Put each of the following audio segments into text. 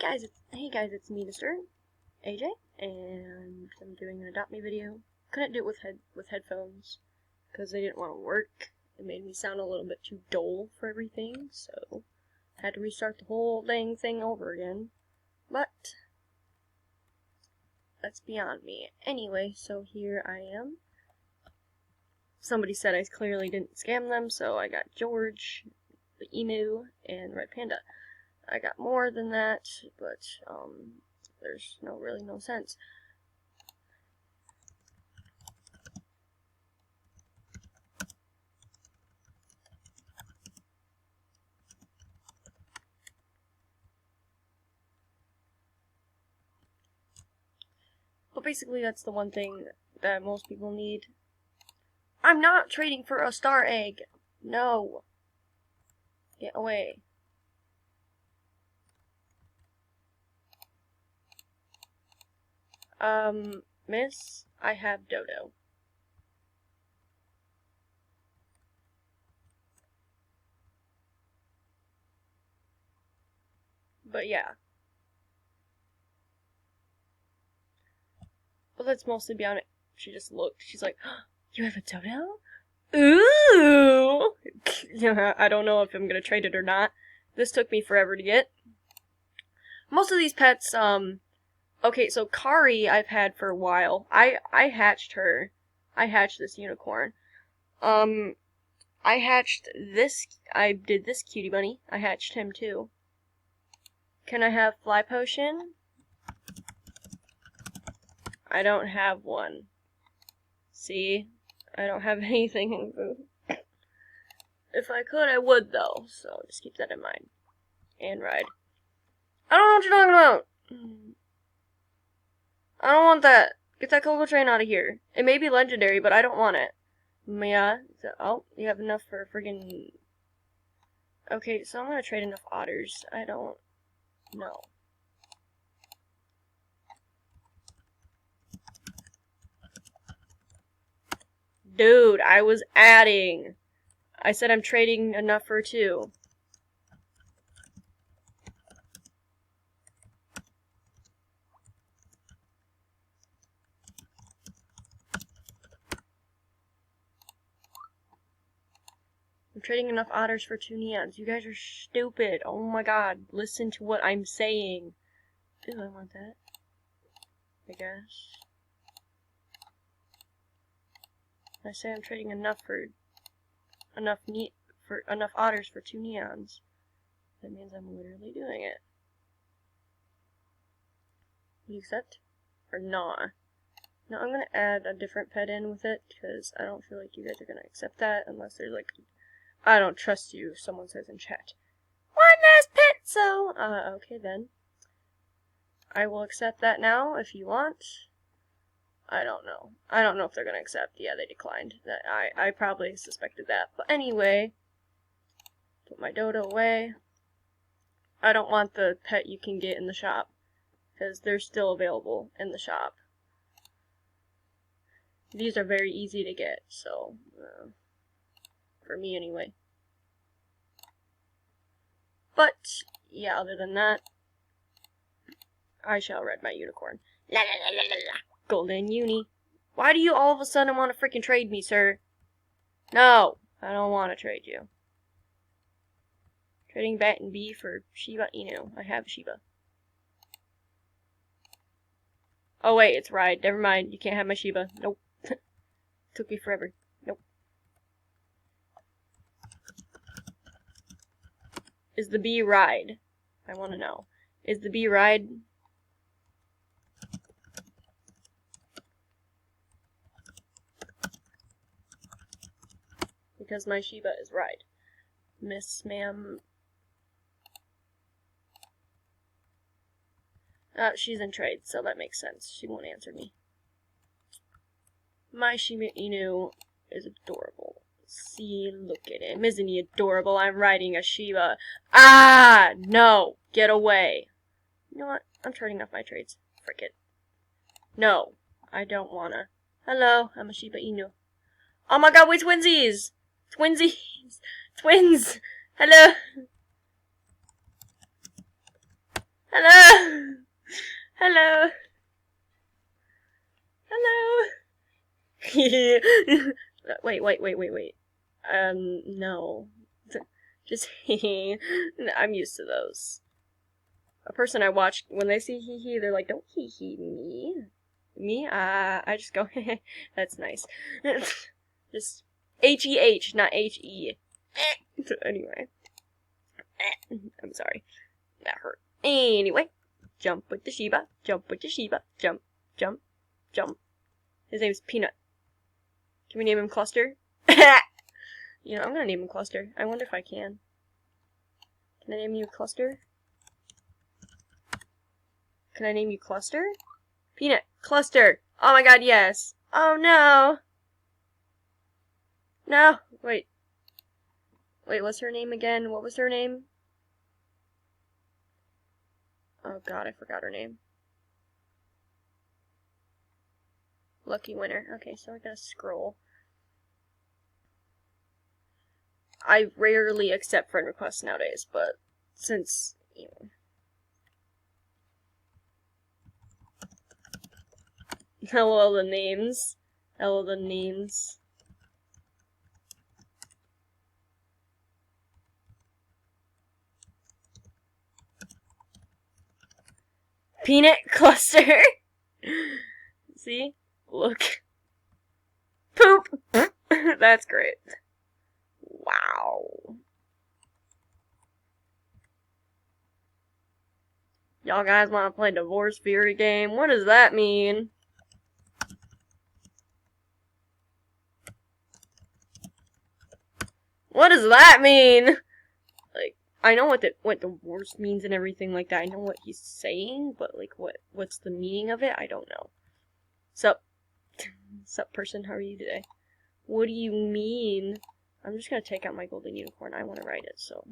Hey guys, it's me, Mr. AJ, and I'm doing an Adopt Me video. Couldn't do it with headphones because they didn't want to work. It made me sound a little bit too dull for everything, so had to restart the whole dang thing over again. But that's beyond me. Anyway, so here I am. Somebody said I clearly didn't scam them, so I got George, the emu, and Red Panda. I got more than that, but there's really no sense. But basically that's the one thing that most people need. I'm not trading for a star egg. No. Get away. Miss, I have Dodo. But yeah. But let's mostly be on it. She just looked. She's like, oh, you have a Dodo? Ooh! Yeah, I don't know if I'm gonna trade it or not. This took me forever to get. Most of these pets, okay, so Kari I've had for a while. I hatched her. I hatched this unicorn. I did this cutie bunny. I hatched him too. Can I have fly potion? I don't have one. See? I don't have anything in food. If I could, I would though, so just keep that in mind. And ride. I don't know what you're talking about! I don't want that. Get that Coco Train out of here. It may be legendary, but I don't want it. Yeah. Oh, you have enough for friggin'... Okay, so I'm gonna trade enough otters. I don't know. Dude, I was adding. I said I'm trading enough for two. I'm trading enough otters for two neons. You guys are stupid. Oh my god. Listen to what I'm saying. Ooh, I want that. I guess. I say I'm trading enough otters for two neons. That means I'm literally doing it. You accept? Or not? No, I'm gonna add a different pet in with it, because I don't feel like you guys are gonna accept that unless there's like... I don't trust you, someone says in chat. One last pet, so... okay then. I will accept that now, if you want. I don't know. I don't know if they're gonna accept. Yeah, they declined. I probably suspected that. But anyway, put my Dodo away. I don't want the pet you can get in the shop, because they're still available in the shop. These are very easy to get, so, for me anyway. But, yeah, other than that, I shall ride my unicorn. La la la la la la. Golden uni. Why do you all of a sudden want to freaking trade me, sir? No, I don't want to trade you. Trading Bat and Bee for Shiba Inu. I have Shiba. Oh wait, it's Ride. Never mind. You can't have my Shiba. Nope. Took me forever. Nope. Is the bee Ride? I want to know. Is the bee Ride? Because my Shiba is Ride. Miss Ma'am. She's in trade, so that makes sense. She won't answer me. My Shiba Inu is adorable. See, look at him. Isn't he adorable? I'm riding a Shiba. Ah! No! Get away. You know what? I'm trading off my trades. Frick it. No. I don't wanna. Hello, I'm a Shiba Inu. Oh my god, we're twinsies! Twinsies! Twins! Hello! Hello! Hello! Hello! wait. No. Just I'm used to those. A person I watch, when they see hee hee, they're like, don't hee hee me. Me? I just go, that's nice. Just H-E-H, not H-E. Anyway. I'm sorry. That hurt. Anyway. Jump with the Shiba. Jump with the Shiba. Jump. Jump. Jump. His name's Peanut. Can we name him Cluster? You know, I'm gonna name him Cluster. I wonder if I can. Can I name you Cluster? Can I name you Cluster? Peanut. Cluster. Oh my god, yes. Oh no. No. Wait. Wait, what's her name again? What was her name? Oh god, I forgot her name. Lucky winner. Okay, so I gotta scroll. I rarely accept friend requests nowadays, but since, you know. Hello the names. Hello the names. Peanut Cluster. See? Look. Poop. That's great. Wow. Y'all guys want to play Divorce Fury game? What does that mean? What does that mean? Like, I know what divorce means and everything like that. I know what he's saying, but like what's the meaning of it? I don't know. Sup? Sup person, how are you today? What do you mean? I'm just gonna take out my golden unicorn. I want to ride it, so.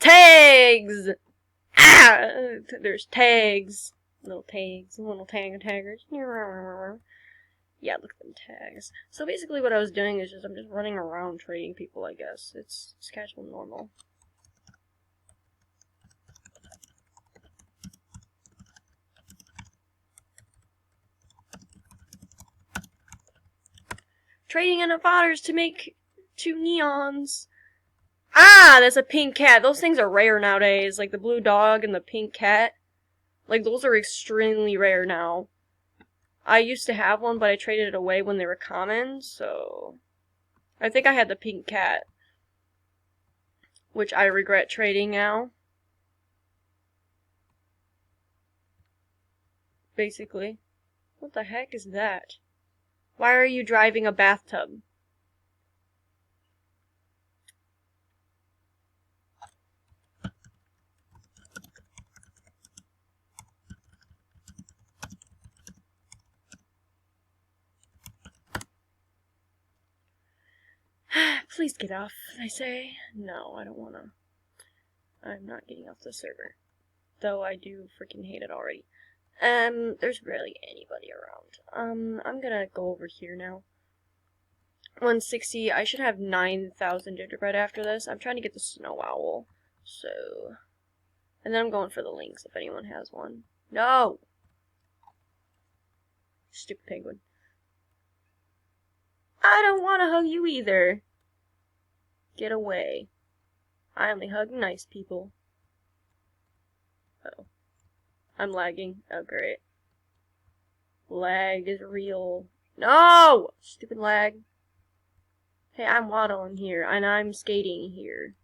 Tags! Ah! There's tags. Little tags. Little taggers. Yeah, look at them tags. So basically what I was doing is I'm just running around trading people, I guess. It's casual normal. Trading enough otters to make 2 neons. Ah, that's a pink cat. Those things are rare nowadays. Like the blue dog and the pink cat. Like, those are extremely rare now. I used to have one, but I traded it away when they were common, so. I think I had the pink cat. Which I regret trading now. Basically. What the heck is that? Why are you driving a bathtub? Please get off, I say. No, I don't wanna. I'm not getting off the server. Though I do freaking hate it already. There's barely anybody around. I'm gonna go over here now. 160, I should have 9,000 gingerbread after this. I'm trying to get the snow owl. So. And then I'm going for the lynx if anyone has one. No! Stupid penguin. I don't want to hug you either. Get away. I only hug nice people. Oh. I'm lagging. Oh, great. Lag is real. No! Stupid lag. Hey, I'm waddling here, and I'm skating here.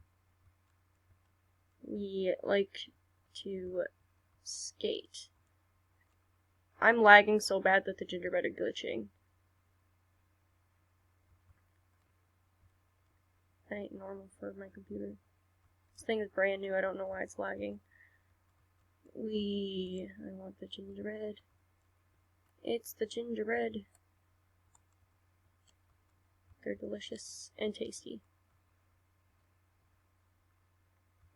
We like to skate. I'm lagging so bad that the gingerbread are glitching. That ain't normal for my computer. This thing is brand new, I don't know why it's lagging. I want the gingerbread. It's the gingerbread. They're delicious and tasty.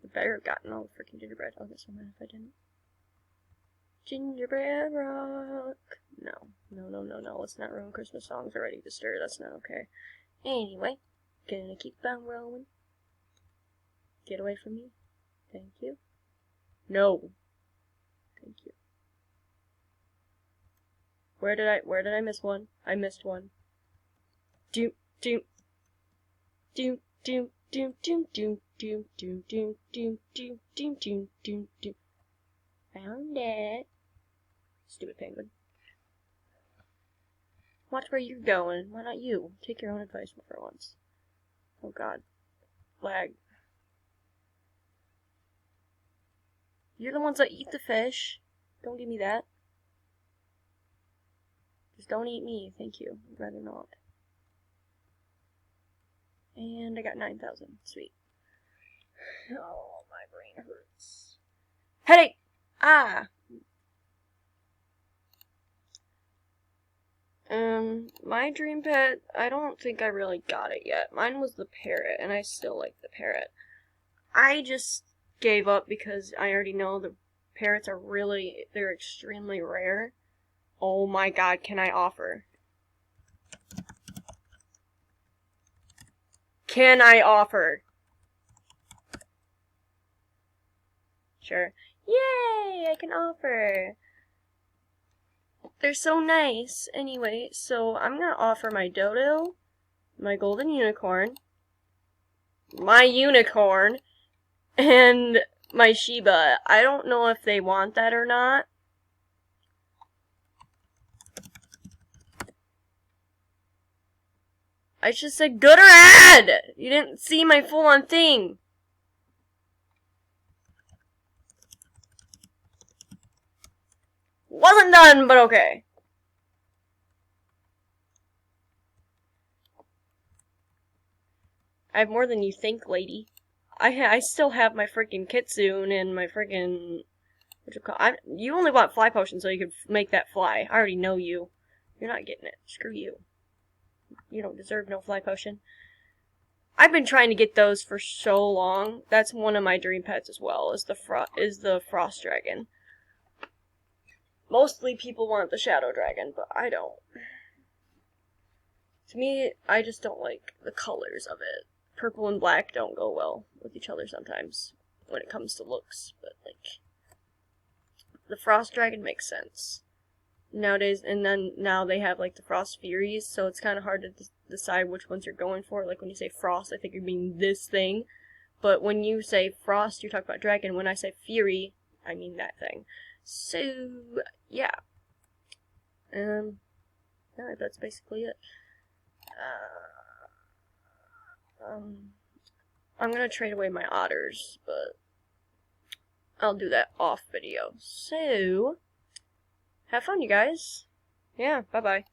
I better have gotten all the freaking gingerbread. I'll get so mad if I didn't. Gingerbread rock. No. Let's not ruin Christmas songs already to stir. That's not okay. Anyway, gonna keep on rolling. Get away from me. Thank you. No. Thank you. Where did I miss one? I missed one. Doom, doom, doom, doom, doom, doom, doom, doom, doom, doom, doom, doom, doom, doom, doom, doom. Found it. Stupid penguin. Watch where you're going. Why not you? Take your own advice for once. Oh god. Lag. You're the ones that eat the fish. Don't give me that. Just don't eat me, thank you. I'd rather not. And I got 9,000. Sweet. Oh, my brain hurts. Headache! Ah! My dream pet, I don't think I really got it yet. Mine was the parrot, and I still like the parrot. I just gave up because I already know the parrots are they're extremely rare. Oh my god, can I offer? Can I offer? Sure. Yay, I can offer. They're so nice. Anyway, so I'm gonna offer my dodo, my golden unicorn, and my Shiba. I don't know if they want that or not. I just said good or bad! You didn't see my full-on thing. Wasn't done, but okay. I have more than you think, lady. I still have my freaking kitsune and my freaking... You only want fly potion so you can make that fly. I already know you. You're not getting it. Screw you. You don't deserve no fly potion. I've been trying to get those for so long. That's one of my dream pets as well, is the frost dragon. Mostly people want the shadow dragon, but I don't. To me, I just don't like the colors of it. Purple and black don't go well with each other sometimes when it comes to looks, but like the frost dragon makes sense nowadays. And then now they have like the frost furies, so it's kind of hard to decide which ones you're going for. Like when you say frost, I think you mean this thing, but when you say frost, you're talking about dragon. When I say fury, I mean that thing. So yeah, yeah, that's basically it. I'm gonna trade away my otters, but I'll do that off video. So, have fun, you guys. Yeah, bye-bye.